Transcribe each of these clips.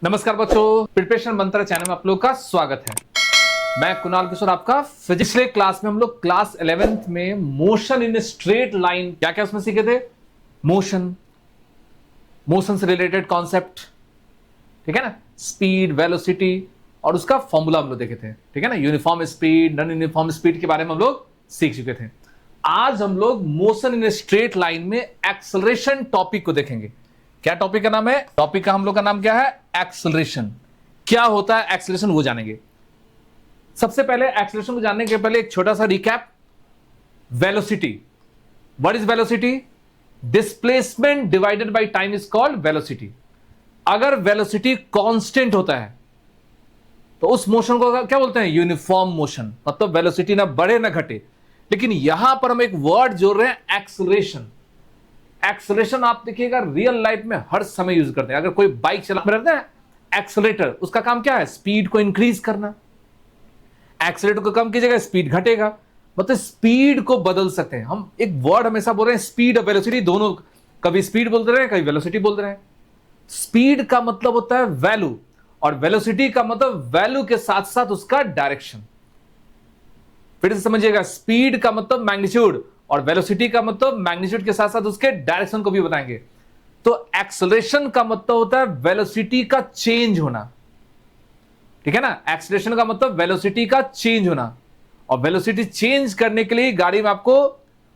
नमस्कार बच्चों, प्रिपरेशन मंत्र चैनल में आप लोग का स्वागत है। मैं कुणाल किशोर, आपका फिजिक्स के क्लास में हम लोग क्लास 11th में मोशन इन स्ट्रेट लाइन क्या क्या उसमें सीखे थे। मोशन से रिलेटेड कॉन्सेप्ट, ठीक है ना, स्पीड, वेलोसिटी और उसका फॉर्मूला हम लोग देखे थे, ठीक है ना। Uniform speed, non uniform speed के बारे में हम लोग सीख चुके थे। आज हम लोग मोशन इन स्ट्रेट लाइन में एक्सेलरेशन टॉपिक को देखेंगे। क्या टॉपिक का नाम है? टॉपिक का हम लोग का नाम क्या है? एक्सेलरेशन। क्या होता है एक्सेलरेशन वो जानेंगे। सबसे पहले एक्सेलरेशन को जानने के पहले एक छोटा सा recap. Velocity, what is velocity? Displacement divided by time is called velocity. अगर वेलोसिटी कांस्टेंट होता है तो उस मोशन को क्या बोलते हैं? Uniform motion. मतलब वेलोसिटी ना बढ़े ना घटे। लेकिन यहां पर हम एक वर्ड जोड़ रहे हैं, एक्सेलरेशन। एक्सेलरेशन आप देखिएगा रियल लाइफ में हर समय यूज करते हैं। अगर कोई बाइक चला रहता है, एक्सेलरेटर, उसका काम क्या है? स्पीड को इंक्रीज करना। एक्सेलरेटर को कम कीजिएगा, स्पीड घटेगा। मतलब स्पीड को बदल सकते हैं हम। एक वर्ड हमेशा बोल रहे हैं, स्पीड और वेलोसिटी दोनों। कभी स्पीड बोलते रहे, कभी वेलोसिटी बोलते रहे। स्पीड का मतलब होता है वैल्यू, और वेलोसिटी का मतलब वैल्यू के साथ साथ उसका डायरेक्शन। फिर से समझिएगा, स्पीड का मतलब मैग्नीट्यूड और वेलोसिटी का मतलब मैग्नीट्यूड के साथ साथ उसके डायरेक्शन को भी बताएंगे। तो एक्सेलरेशन का मतलब होता है वेलोसिटी का चेंज होना, ठीक है ना। एक्सेलरेशन का मतलब वेलोसिटी का चेंज होना, और वेलोसिटी चेंज करने के लिए गाड़ी में आपको,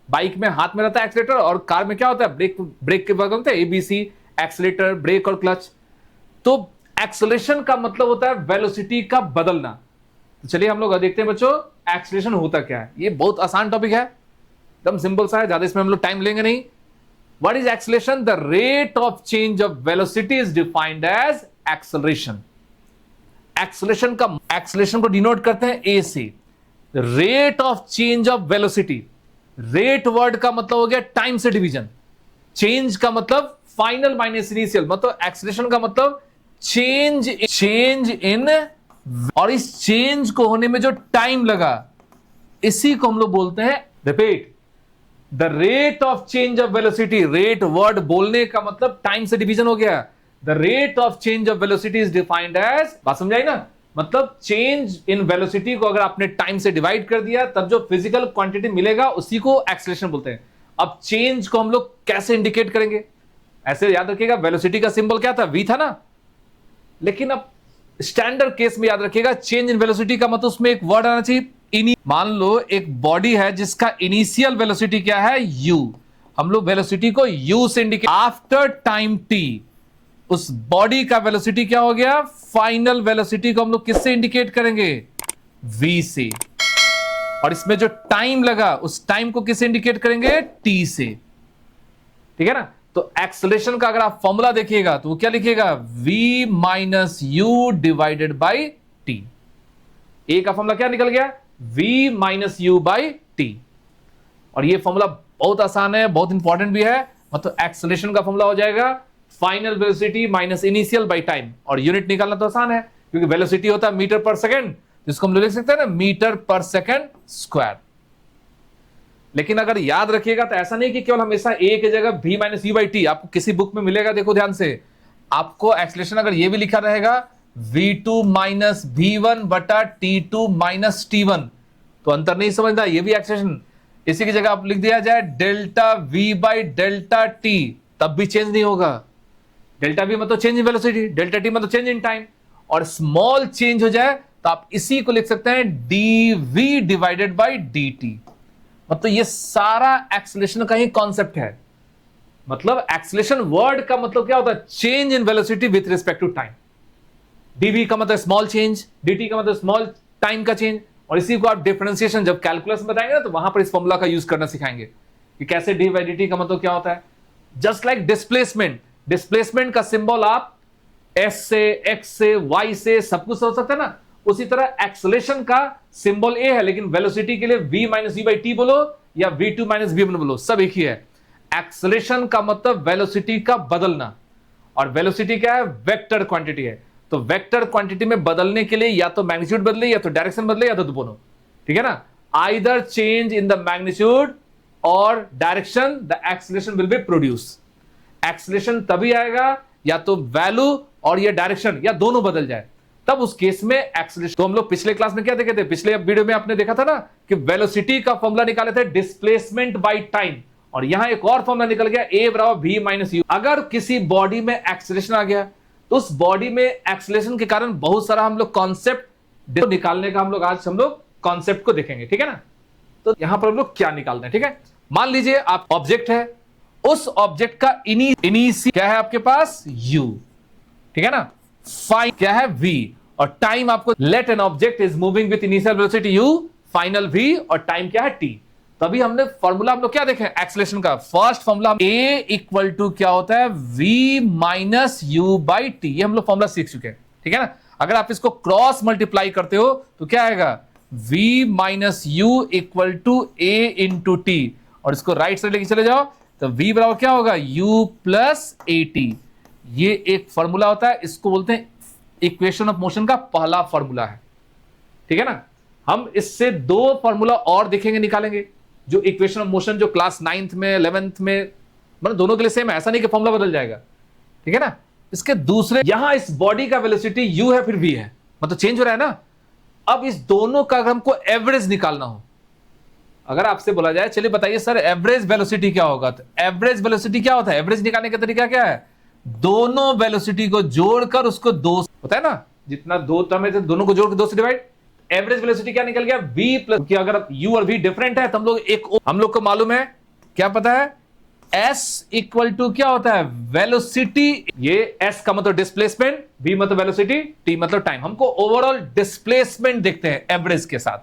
बाइक में हाथ में रहता है एक्सेलरेटर, और कार में क्या होता है? ब्रेक के बगल में एबीसी, एक्सेलरेटर, ब्रेक और क्लच। तो एक्सेलरेशन का मतलब होता है वेलोसिटी का बदलना। तो चलिए हम लोग देखते हैं बच्चों, एक्सेलरेशन होता क्या है। ये बहुत आसान टॉपिक है, एकदम सिंपल सा है, ज्यादा इसमें हम लोग टाइम लेंगे नहीं। What is acceleration? The rate of change of velocity is defined as acceleration. Acceleration को डिनोट करते हैं ए से, rate of change of velocity. Rate word का मतलब हो गया टाइम से डिवीजन, चेंज का मतलब फाइनल माइनस इनिशियल। मतलब एक्सेलरेशन का मतलब चेंज इन, और इस चेंज को होने में जो टाइम लगा, इसी को हम लोग बोलते हैं, repeat, the rate of change of velocity. Rate word बोलने का मतलब टाइम से डिवीजन हो गया। The rate of change of velocity is defined as, बात समझाई ना। मतलब चेंज इन वेलोसिटी को अगर आपने टाइम से डिवाइड कर दिया, तब जो फिजिकल क्वांटिटी मिलेगा उसी को एक्सेलरेशन बोलते हैं। अब चेंज को हम लोग कैसे इंडिकेट करेंगे? ऐसे याद रखिएगा, वेलोसिटी का सिंबल क्या था? वी था ना। लेकिन अब स्टैंडर्ड केस में याद रखिएगा, चेंज इन वेलोसिटी का मतलब उसमें एक वर्ड आना चाहिए, मान लो एक बॉडी है जिसका इनिशियल वेलोसिटी क्या है? u। हम लोग वेलोसिटी को u से इंडिकेट, आफ्टर टाइम t उस बॉडी का वेलोसिटी क्या हो गया? फाइनल वेलोसिटी को हम लोग किससे इंडिकेट करेंगे? v से। और इसमें जो टाइम लगा, उस टाइम को किससे इंडिकेट करेंगे? t से, ठीक है ना। तो एक्सेलरेशन का अगर आप फॉर्मूला देखिएगा तो वो क्या लिखिएगा? v minus u divided by t. A का फॉर्मूला क्या निकल गया? v minus u by t. और ये फॉर्मूला बहुत आसान है, बहुत इंपॉर्टेंट भी है। मतलब एक्सेलरेशन का फॉर्मूला हो जाएगा final velocity minus initial by time. और यूनिट निकालना तो आसान है, क्योंकि वेलोसिटी होता है मीटर पर सेकंड, जिसको हम लोग लिख सकते हैं ना, मीटर पर सेकंड स्क्वायर। लेकिन अगर याद रखिएगा तो ऐसा नहीं कि केवल हमेशा ए की जगह v minus u by T. आपको किसी बुक में मिलेगा, देखो ध्यान से, आपको एक्सेलरेशन अगर ये भी लिखा रहेगा v2 माइनस v1 बटा t2 माइनस t1, तो अंतर नहीं समझना, ये भी एक्सेलरेशन। इसी की जगह आप लिख दिया जाए delta v by delta t, तब भी चेंज नहीं होगा। डेल्टा v मतलब change in velocity, delta t मतलब चेंज इन टाइम। और स्मॉल चेंज हो जाए तो आप इसी को लिख सकते हैं dv डिवाइडेड बाई dt। मतलब ये सारा एक्सेलरेशन का ही कॉन्सेप्ट है। मतलब एक्सेलरेशन वर्ड का मतलब क्या होता है? Change in velocity with respect to time. dv का मतलब स्मॉल चेंज, dt का मतलब स्मॉल टाइम का चेंज। और इसी को आप डिफरेंशिएशन जब कैलकुलस में बताएंगे ना, तो वहां पर इस फॉर्मूला का यूज करना सिखाएंगे कि कैसे डी बाई dt का मतलब क्या होता है। जस्ट लाइक डिस्प्लेसमेंट, डिस्प्लेसमेंट का सिंबल आप s से, x से, y से सब कुछ सोच सकते हैं ना। उसी तरह एक्सेलरेशन का सिंबल a है, लेकिन वेलोसिटी के लिए v minus u by T बोलो या v2 माइनस v1 बोलो, सब एक ही है। एक्सेलरेशन का मतलब वेलोसिटी का बदलना, और वेलोसिटी क्या है? वेक्टर क्वांटिटी है। तो वेक्टर क्वांटिटी में बदलने के लिए या तो मैग्नीट्यूड बदले, या तो डायरेक्शन बदले, या तो दोनों, ठीक है ना। Either change in the magnitude और direction, the acceleration will be produce. Acceleration तभी आएगा या तो वैल्यू और ये डायरेक्शन या दोनों बदल जाए, तब उस केस में एक्सेलरेशन। तो हम लोग पिछले क्लास में क्या देखे थे, पिछले वीडियो में आपने देखा था ना कि वेलोसिटी का फॉर्मूला निकाले थे डिस्प्लेसमेंट बाय टाइम, और यहां एक और फॉर्मूला निकल गया a बराबर v माइनस यू। अगर किसी बॉडी में एक्सेलरेशन आ गया तो उस बॉडी में एक्सेलरेशन के कारण बहुत सारा हम लोग कॉन्सेप्ट निकालने का हम लोग कॉन्सेप्ट को देखेंगे, ठीक है ना। तो यहां पर हम लोग क्या निकालते हैं, ठीक है। मान लीजिए आप ऑब्जेक्ट है, उस ऑब्जेक्ट का इनिशियल क्या है आपके पास u, ठीक है ना, फाइन क्या है v, और टाइम आपको let an object is moving with initial velocity u, final v, और टाइम क्या है t। तभी हमने फॉर्मूला हम लोग क्या देखे एक्सेलरेशन का, first formula a equal to क्या होता है v minus u by t, ये हम लोग फॉर्मूला सीख चुके हैं, ठीक है ना। अगर आप इसको क्रॉस मल्टीप्लाई करते हो तो क्या आएगा, v minus u equal to a into t, और इसको राइट साइड लेके चले जाओ तो v बराबर क्या होगा u प्लस ए टी। ये एक फॉर्मूला होता है, इसको बोलते हैं इक्वेशन ऑफ मोशन का पहला फॉर्मूला है, ठीक है ना। हम इससे दो फॉर्मूला और देखेंगे, निकालेंगे, जो इक्वेशन ऑफ मोशन जो क्लास 9th में 11th में, मतलब दोनों के लिए सेम है, ऐसा नहीं कि फॉर्मूला बदल जाएगा, ठीक है ना। इसके दूसरे, यहां इस बॉडी का वेलोसिटी u है फिर v है, मतलब चेंज हो रहा है ना। अब इस दोनों का अगर हमको एवरेज निकालना हो, अगर आपसे बोला जाए चलिए बताइए सर एवरेज वेलोसिटी क्या होगा, तो एवरेज वेलोसिटी क्या होता है, एवरेज निकालने का तरीका क्या है, दोनों वेलोसिटी को जोड़कर उसको दो होता है ना, जितना दो टर्म है दोनों को जोड़कर दो से डिवाइड, एवरेज वेलोसिटी क्या निकल गया v प्लस, क्योंकि अगर u और v डिफरेंट है तो हम लोग को मालूम है क्या पता है, s इक्वल टू क्या होता है वेलोसिटी, ये s का मतलब डिस्प्लेसमेंट, v मतलब वेलोसिटी, t मतलब टाइम। हमको ओवरऑल डिस्प्लेसमेंट देखते हैं एवरेज के साथ,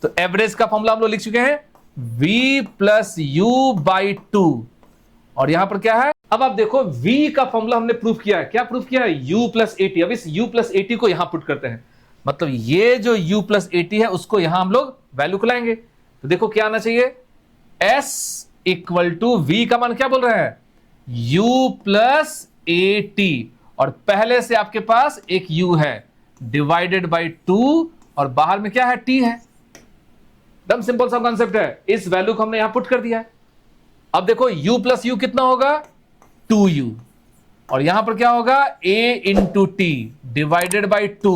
तो एवरेज का फॉर्मूला हम लोग लिख चुके हैं v plus you by two, और यहां पर क्या है, अब आप देखो v का फॉर्मूला हमने प्रूफ किया है, क्या प्रूफ किया है, u प्लस ए टी। अब इस u प्लस ए टी को यहां पुट करते हैं, मतलब ये जो u प्लस ए टी है उसको यहां हम लोग वैल्यू को लाएंगे, तो देखो क्या आना चाहिए, s इक्वल टू v का मान क्या बोल रहे हैं, u प्लस ए टी, और पहले से आपके पास एक u है डिवाइडेड बाई टू, और बाहर में क्या है t है, एकदम सिंपल सा कॉन्सेप्ट है। इस वैल्यू को हमने यहां पुट कर दिया है। अब देखो u प्लस यू कितना होगा 2u, और यहां पर क्या होगा a into T divided by two,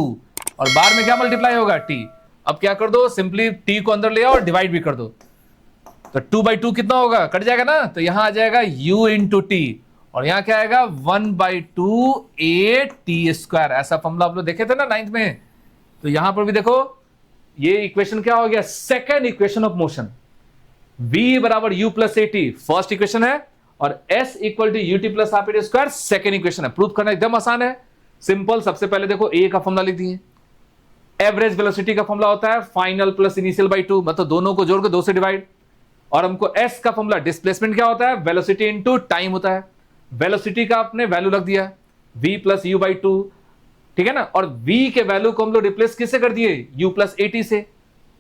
और बाहर में क्या मल्टीप्लाई होगा t। अब क्या कर दो, सिंपली t को अंदर ले आओ और डिवाइड भी कर दो, तो 2/2 कितना होगा, कट जाएगा ना, तो यहां आ जाएगा u इंटू टी, और यहां क्या आएगा 1/2 a टी स्क्वायर। ऐसा फॉर्मूला आप लोग देखे थे ना 9th में, तो यहां पर भी देखो ये इक्वेशन क्या हो गया, second equation of motion, v बराबर u plus a t first equation है, और s equal to u t plus half a t square second equation है। प्रूफ करना एकदम आसान है, सिंपल। सबसे पहले देखो a का फॉर्मूला लिख दिए, एवरेज वेलोसिटी का फॉर्मूला होता है final plus initial by two, मतलब दोनों को जोड़कर दो से डिवाइड, और हमको s का फॉर्मूला डिस्प्लेसमेंट क्या होता है, वेलोसिटी इनटू टाइम होता है। वेलोसिटी का आपने वैल्यू रख दिया v plus you by two, ठीक है ना, और v के वैल्यू को हम लोग रिप्लेस किससे कर दिए, u प्लस ए टी से,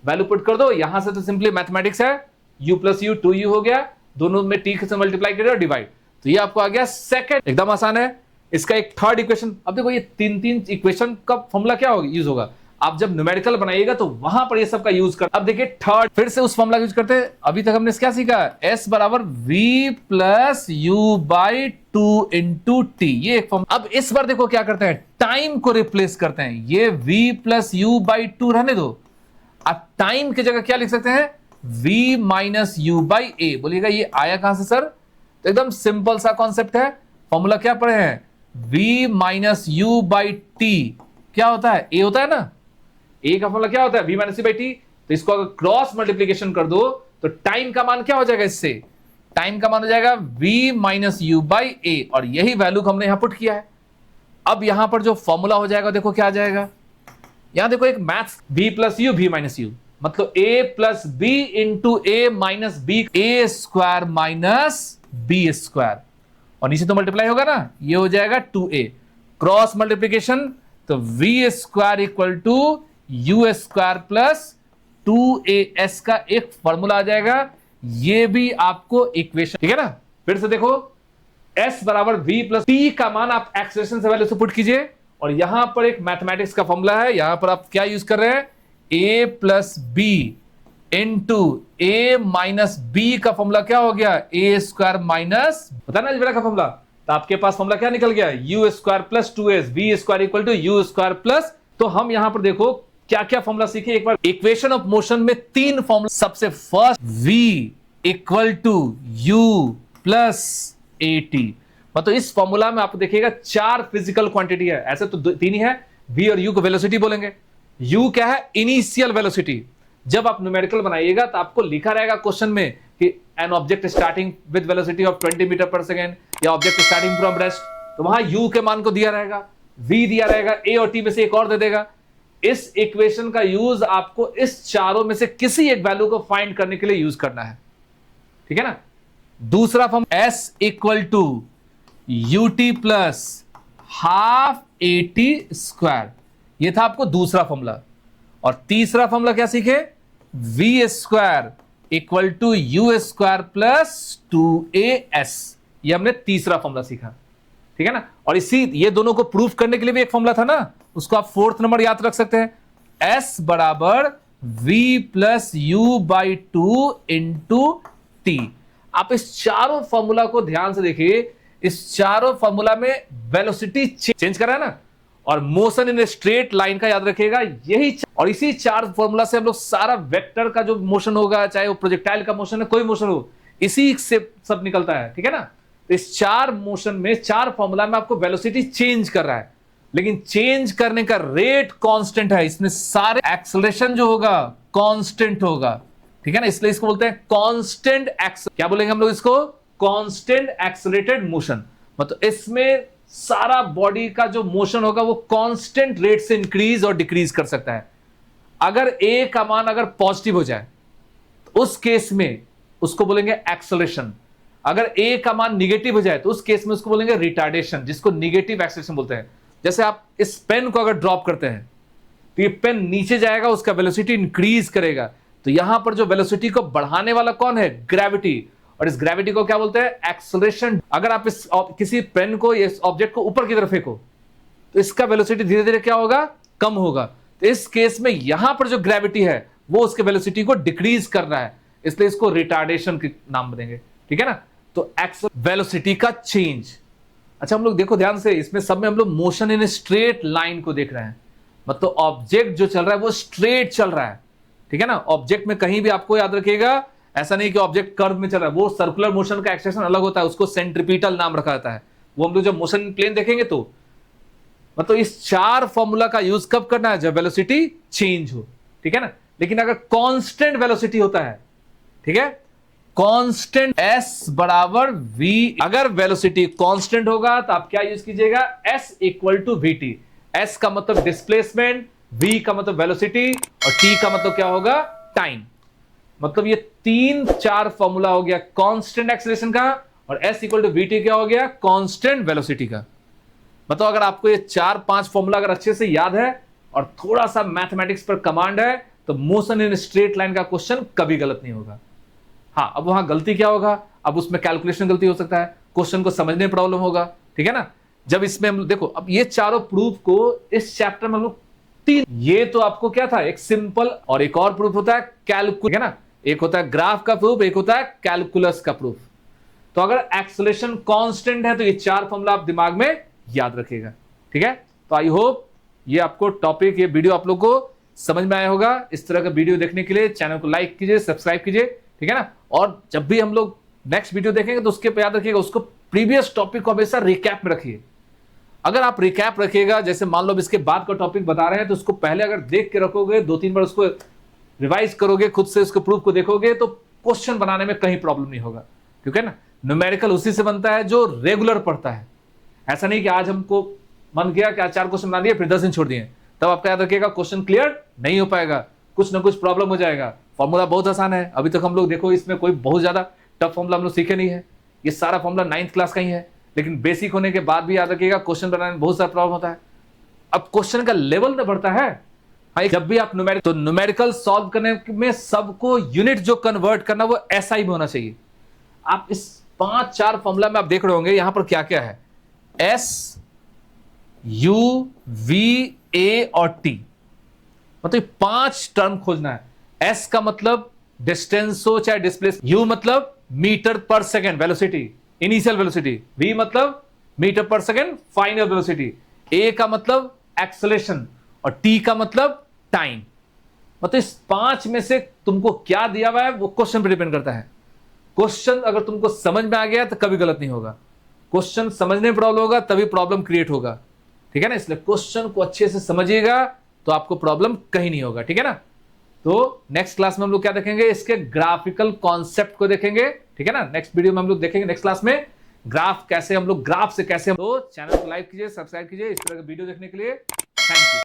वैल्यू पुट कर दो यहां से, तो सिंपली मैथमेटिक्स है, u प्लस यू 2u हो गया, दोनों में t से मल्टीप्लाई करिए और डिवाइड, तो ये आपको आ गया सेकंड, एकदम आसान है। इसका एक थर्ड इक्वेशन, अब देखो ये तीन इक्वेशन का फॉर्मूला क्या होगा, यूज होगा, आप जब न्यूमेरिकल बनाइएगा तो वहां पर ये सब का यूज कर। अब देखिए थर्ड, फिर से उस फॉर्मूला यूज करते हैं। अभी तक हमने क्या सीखा, s बराबर v plus you by two into T, ये एक फॉर्मूला। अब इस बार देखो क्या करते हैं, टाइम को रिप्लेस करते हैं, ये v plus you by two रहने दो, अब टाइम की जगह क्या लिख सकते हैं, v माइनस यू बाई ए। बोलिएगा ये आया कहां से सर, तो एकदम सिंपल सा कॉन्सेप्ट है, फॉर्मूला क्या पढ़े हैं, v minus u by T क्या होता है, a होता है ना, a का फॉर्मूला क्या होता है v minus u by T, तो इसको अगर क्रॉस मल्टीप्लीकेशन कर दो तो टाइम का मान क्या हो जाएगा, इससे टाइम का मान हो जाएगा v माइनस यू बाई ए, और यही वैल्यू को हमने यहां पुट किया है। अब यहां पर जो फॉर्मूला हो जाएगा देखो क्या आ जाएगा, यहां देखो एक maths v plus u v minus u, मतलब a plus b into a minus b, a square minus b square, और नीचे तो मल्टीप्लाई होगा ना, ये हो जाएगा 2a, क्रॉस मल्टीप्लीकेशन, तो v square equal to u square plus 2as का एक फॉर्मूला आ जाएगा, ये भी आपको इक्वेशन, ठीक है ना। फिर से देखो s बराबर v प्लस t का मान आप एक्सप्रेशन से वैल्यू से पुट कीजिए, और यहां पर एक मैथमेटिक्स का फॉर्मूला है, यहां पर आप क्या यूज कर रहे हैं, a plus b into a minus b का फॉर्मूला क्या हो गया, ए स्क्वायर माइनस, पता ना अलजेब्रा का फॉर्मूला, तो आपके पास फॉर्मूला क्या निकल गया, u square plus 2s v square equal to u square plus. तो हम यहां पर देखो क्या क्या फॉर्मूला सीखे एक बार। इक्वेशन ऑफ मोशन में 3 फॉर्मूला। सबसे first v equal to u plus a t, मतलब इस फॉर्मूला में आपको देखिएगा 4 फिजिकल क्वांटिटी है, ऐसे तो 3 ही है। v और u को वेलोसिटी बोलेंगे। u क्या है, इनिशियल वेलोसिटी। जब आप न्यूमेरिकल बनाइएगा तो आपको लिखा रहेगा क्वेश्चन में कि an object starting with velocity of 20 metre per second, या ऑब्जेक्ट स्टार्टिंग फ्रॉम रेस्ट, तो वहां u के मान को दिया रहेगा, v दिया रहेगा, a और t में से एक और दे देगा। इस इक्वेशन का यूज आपको इस चारों में से किसी एक वैल्यू को फाइंड करने के लिए यूज करना है, ठीक है ना। दूसरा form s equal to u t plus half a t square, यह था आपको दूसरा फॉर्मूला। और तीसरा फॉर्मूला क्या सीखे, v square equal to u square plus 2as, ये हमने तीसरा फॉर्मूला सीखा, ठीक है ना। और इसी ये दोनों को प्रूफ करने के लिए भी एक फॉर्मूला था ना, उसको आप 4th नंबर याद रख सकते हैं, s बराबर v plus you by 2 into T. आप इस चारों फॉर्मूला को ध्यान से देखिए, इस चारों फॉर्मूला में वेलोसिटी चेंज कर रहा है ना, और मोशन इन स्ट्रेट लाइन का याद रखिएगा यही। और इसी 4 फॉर्मूला से हम लोग सारा वेक्टर का जो मोशन होगा, चाहे वो प्रोजेक्टाइल का मोशन है, कोई मोशन हो, इसी से सब निकलता है, ठीक है ना। तो इस 4 मोशन में 4 फॉर्मूला में आपको वेलोसिटी चेंज कर रहा है, लेकिन चेंज करने का रेट कांस्टेंट है। इसमें सारे एक्सेलरेशन जो होगा कांस्टेंट होगा, ठीक है ना, इसलिए इसको बोलते हैं कांस्टेंट क्या बोलेंगे हम लोग इसको, कांस्टेंट एक्सेलरेटेड मोशन। मतलब इसमें सारा बॉडी का जो मोशन होगा वो कांस्टेंट रेट से इंक्रीज और डिक्रीज कर सकता है। अगर ए का मान अगर पॉजिटिव हो जाए तो उस केस में उसको बोलेंगे एक्सेलरेशन। अगर ए का मान निगेटिव हो जाए तो उस केस में उसको बोलेंगे रिटार्डेशन, जिसको निगेटिव एक्सेलरेशन बोलते हैं। जैसे आप इस पेन को अगर ड्रॉप करते हैं तो ये पेन नीचे जाएगा, उसका वेलोसिटी इंक्रीज करेगा। तो यहां पर जो वेलोसिटी को बढ़ाने वाला कौन है, ग्रेविटी। और इस ग्रेविटी को क्या बोलते हैं, एक्सेलरेशन। अगर आप इस किसी पेन को, इस ऑब्जेक्ट को ऊपर की तरफ फेंको तो इसका वेलोसिटी धीरे धीरे क्या होगा, कम होगा। तो इस केस में यहां पर जो ग्रेविटी है वो उसके वेलोसिटी को डिक्रीज कर रहा है, इसलिए इसको रिटार्डेशन के नाम देंगे, ठीक है ना। तो वेलोसिटी का चेंज। अच्छा हम लोग देखो ध्यान से, इसमें सब में हम लोग मोशन इन स्ट्रेट लाइन को देख रहे हैं, मतलब ऑब्जेक्ट जो चल रहा है वो स्ट्रेट चल रहा है, ठीक है ना। ऑब्जेक्ट में कहीं भी आपको याद रखिएगा, ऐसा नहीं कि ऑब्जेक्ट कर्व में चल रहा है, वो सर्कुलर मोशन का एक्सटेंशन अलग होता है, उसको सेंट्रीपिटल नाम रखा जाता है। वो हम लोग जब मोशन प्लेन देखेंगे तो मतलब इस 4 फॉर्मूला का यूज कब करना है, जब वेलोसिटी चेंज हो, ठीक है ना। लेकिन अगर कांस्टेंट वेलोसिटी होता है, ठीक है, कांस्टेंट s बराबर v, अगर वेलोसिटी कांस्टेंट होगा तो आप क्या यूज कीजिएगा, s equal to v t. s का मतलब डिस्प्लेसमेंट, v का मतलब वेलोसिटी, और t का मतलब क्या होगा, टाइम। मतलब ये 3-4 फॉर्मूला हो गया कांस्टेंट एक्सेलरेशन का, और s equal to v t क्या हो गया, कांस्टेंट वेलोसिटी का। मतलब अगर आपको ये 4-5 फॉर्मूला अगर अच्छे से याद है और थोड़ा सा मैथमेटिक्स पर कमांड है तो मोशन इन स्ट्रेट लाइन का क्वेश्चन कभी गलत नहीं होगा। हाँ, अब वहां गलती क्या होगा, अब उसमें कैलकुलेशन गलती हो सकता है, क्वेश्चन को समझने में प्रॉब्लम होगा, ठीक है ना। जब इसमें हम देखो, अब ये चारों प्रूफ को इस चैप्टर में हम लोग 3, ये तो आपको क्या था, एक सिंपल, और एक और प्रूफ होता है कैलकुलस, है ना। एक होता है ग्राफ का प्रूफ, एक होता है कैलकुलस का प्रूफ। तो अगर एक्सेलरेशन कांस्टेंट है तो ये 4 फॉर्मूला आप दिमाग में याद रखिएगा, ठीक है। तो आई होप ये आपको टॉपिक, ये वीडियो आप लोग को समझ में आया होगा। इस तरह का वीडियो देखने के लिए चैनल को लाइक कीजिए, सब्सक्राइब कीजिए, ठीक है ना। और जब भी हम लोग नेक्स्ट वीडियो देखेंगे तो उसके पे याद रखिएगा, उसको प्रीवियस टॉपिक को हमेशा रिकैप में रखिए। अगर आप रिकैप रखिएगा, जैसे मान लो इसके बाद का टॉपिक बता रहे हैं, तो उसको पहले अगर देख के रखोगे, 2-3 बार उसको रिवाइज करोगे, खुद से उसको प्रूफ को देखोगे, तो क्वेश्चन बनाने में कहीं प्रॉब्लम नहीं होगा, ठीक है ना। न्यूमेरिकल उसी से बनता है जो रेगुलर पढ़ता है। ऐसा नहीं कि आज हमको मन किया कि आज 4 क्वेश्चन बना दिए फिर 10 दिन छोड़ दिए, तब आपका याद रखिएगा क्वेश्चन क्लियर नहीं हो पाएगा, कुछ ना कुछ प्रॉब्लम हो जाएगा। फॉर्मूला बहुत आसान है, अभी तक हम लोग देखो इसमें कोई बहुत ज्यादा टफ फॉर्मूला हम लोग सीखे नहीं है। ये सारा फॉर्मूला 9th क्लास का ही है, लेकिन बेसिक होने के बाद भी याद रखिएगा क्वेश्चन बनाने में बहुत सारा प्रॉब्लम होता है। अब क्वेश्चन का लेवल ना बढ़ता है। हाँ, जब भी आप न्यूमेरिकल सॉल्व करने में सबको यूनिट जो कन्वर्ट करना वो ऐसा ही होना चाहिए। आप इस 5-4 फॉर्मूला में आप देख रहे होंगे यहां पर क्या क्या है, S, U, V, A और T, मतलब 5 टर्म खोजना है। S का मतलब डिस्टेंस हो चाहे डिस्प्लेस, U मतलब metre per second velocity, initial velocity, V मतलब metre per second final velocity. ए का मतलब एक्सेलरेशन और टी का मतलब टाइम। मतलब इस 5 में से तुमको क्या दिया हुआ है वो क्वेश्चन पर डिपेंड करता है। क्वेश्चन अगर तुमको समझ में आ गया तो कभी गलत नहीं होगा, क्वेश्चन समझने में प्रॉब्लम होगा तभी प्रॉब्लम क्रिएट होगा, ठीक है ना। इसलिए क्वेश्चन को अच्छे से समझिएगा तो आपको प्रॉब्लम कहीं नहीं होगा, ठीक है ना। तो नेक्स्ट क्लास में हम लोग क्या देखेंगे, इसके ग्राफिकल कॉन्सेप्ट को देखेंगे, ठीक है ना। नेक्स्ट वीडियो में हम लोग देखेंगे नेक्स्ट क्लास में ग्राफ कैसे, हम लोग ग्राफ से कैसे। तो चैनल को लाइक कीजिए, सब्सक्राइब कीजिए इस तरह के वीडियो देखने के लिए। Thank you.